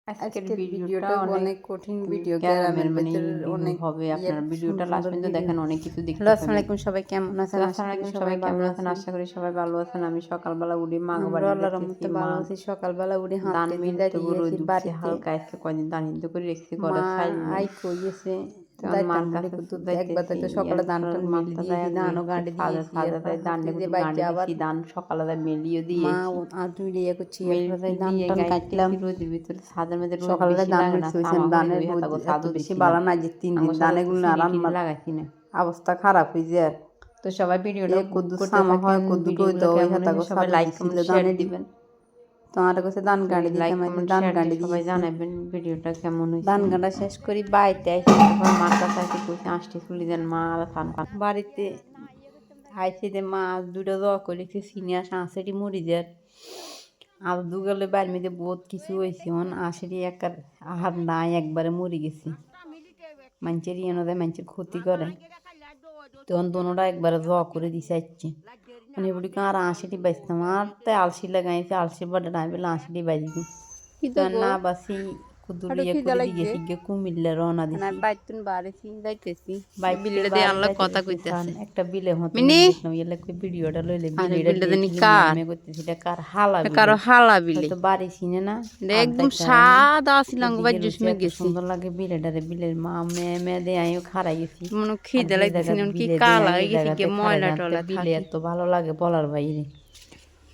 আজকের ভিডিওটা অনেক কঠিন ভিডিও, গ্রামের মানে অনেক হবে। আপনারা ভিডিওটা লাস্ট পর্যন্ত দেখেন, অনেক কিছু দেখতে পাবেন। আসসালামু আলাইকুম, সবাই কেমন আছেন? আসসালামু আলাইকুম, সবাই কেমন আছেন? আশা করি সবাই ভালো আছেন। আমি সকালবেলা উঠি মা বাড়ি আল্লাহর রহমতে ভালো আছি। সকালবেলা উঠে ধান হাঁটতে মিলতে রোদ উঠছে বাড়িতে হালকা, আজকে কয়দিন ধান হিন্দু করে রেখেছি ঘরে মা খাই আই কইছে মার কাছে একবার তো সকালে ধানটা মিল দিয়েছি, ধানও গাঁড়ি দিয়েছি, ধান আবার ধান সকালে মেলিয়ে দিয়ে মা আদুই লিয়ে করছি, ধান টান কাটলাম রোদের ভিতরে ছাদের মধ্যে রোদ সকালে বেশি ধান লাগে না। মিলছে, ধানের রোদ এত বেশি বালা না যে 3 দিন ধানে গুলো রান্না লাগাইছি না, অবস্থা খারাপ হয়ে যায়। তো সবাই ভিডিওটা কদ্দু করতে সামা হয়, থাকেন। কদ্দু ভিডিওগুলো কই কেমন দাও, হয়েছে সবাই লাইক কমেন্ট শেয়ার দিবেন। তোমার কাছে ধান গাঁড়ি লাইক দিতাম, কমেন্ট ধান শেয়ার গাঁড়ি দিয়ে সবাই দিয়েছি। জানাবেন ভিডিওটা কেমন হয়েছে। ধান গাঁড়া শেষ করি বাড়িতে আইসি, তারপর মার কাছে আসি কইছি আষ্টি চুলি দেন মা ফান ফান বাড়িতে আইসি যে মা দুটো দোয়া করে সিনিয়া আঁশেটি মরি যায় আর দুগালে বাড়ির মধ্যে বহুত কিছু হয়েছে, আঁশেটি একার আহার নাই, একবারে মরি গেছি। মানুষের ইয়ে দেয়, মানুষের ক্ষতি করে, তখন দোনোটা একবারে দোয়া করে দিছে আসছে। মানে এগুলি আর আঁশিটি বাঁচতাম, আর তো আলসি লাগাইছে, আলসি বাটা নাই বলে আঁশিটি বাঁচবি না বাসি কুদুলিয়া করে দিয়েছি গিয়ে কুমিল্লা রওনা দিছি। একটা বিলে মতো ভিডিওটা লইলে কার হালা বিলে বাড়ি চিনে না, একদম সাদা ছিলাম সুন্দর লাগে বিলেটারে। বিলের মা মেয়ে মেয়ে দিয়ে আমিও খারাই গেছি, মনে খিদে লাগতেছে কি কালা হয়ে গেছে ময়লা টলা বিলে এত ভালো লাগে বলার বাইরে।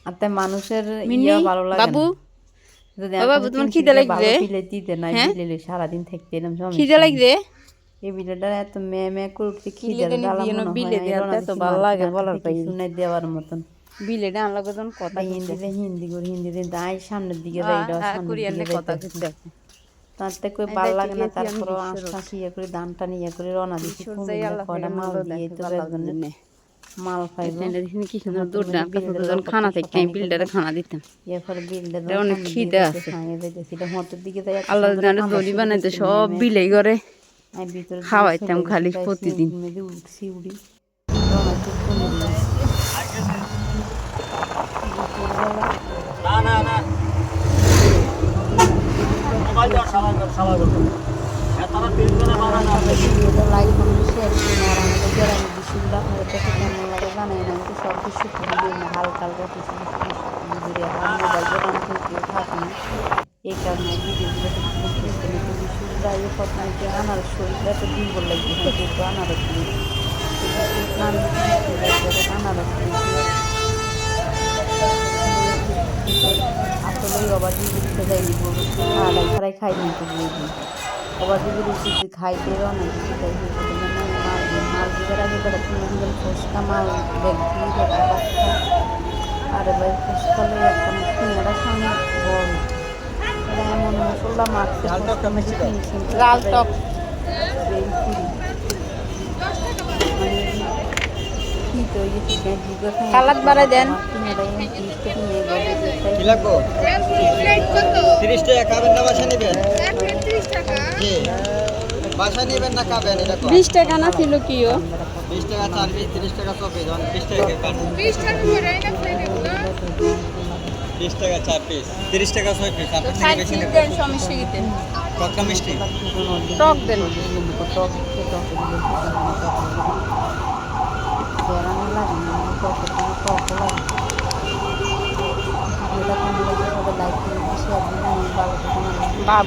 আর তাই মানুষের ইয়া ভালো লাগে বাবু বাবু তোমার খিদে লাগবে দিতে নাই বিলে সারাদিন থাকতে এলাম খিদে লাগবে। এই বিলেটা এত মেয়ে মেয়ে করে উঠতে খিদে বিলে দেওয়াতে এত ভালো লাগে বলার বাইরে, শুনে দেওয়ার মতন। বিলেটা আনলা যখন কথা হিন্দি করে হিন্দিতে দাই সামনের দিকে তাতে কই ভালো লাগে না। তারপর আশপাশে ইয়ে করে ধান টান ইয়ে করে রওনা দিচ্ছি, কয়টা মাল দিয়ে তো মাল পাইব খানা থেকে বিলটারে খানা দিতাম। এরপরে বিলটা অনেক খিদে আছে, মতের দিকে আল্লাহ দড়ি বানাইতে সব বিলেই করে খাওয়াইতাম খালি প্রতিদিন। উঠছি উড়ি লাইক কমেন্ট শেয়ার করুন। আর আমাদের গ্রামের দৃশ্যগুলো আপনাদের কাছে কেমন লাগে জানাই না। আমি তো সব কিছু দিই না, হালকা হালকা কিছু কিছু ভিডিও আমার মোবাইল দোকান থেকে থাকি না, এই কারণে ভিডিওগুলো প্রথমে আনারস শরীরটা এত দুর্বল লাগবে, কিন্তু আনারস আনারস আসলেই অবাধ ঘুরতে যাইনি, খাওয়াই খারাই খাই নিতে বুঝি অবাধ রুচি খাইতে অনেক কিছু তাই মাল দিবার আগে ফুচকা মাল আরে ভাই ফুচকা লই একটা সিঙ্গারা সামনে বল এটা এমন মশলা মাখছে লাল টক কালাত বাড়াই দেন। কি লাগবো? 30 টাকা খাবেন না বাসা নেবেন? বাসা নেবেন না খাবেন? এটা 20 টাকা না ছিল কিও 20 টাকা 4 পিস, 30 টাকা 6 পিস, 20 টাকা কাট 20 টাকা করে না ফেলে গুলো 20 টাকা 4 পিস, 30 টাকা 6 পিস। আপনি থেকে বেশি নেবেন? দেন সমস্যা কি দেন? টক মিষ্টি টক দেন। লাইক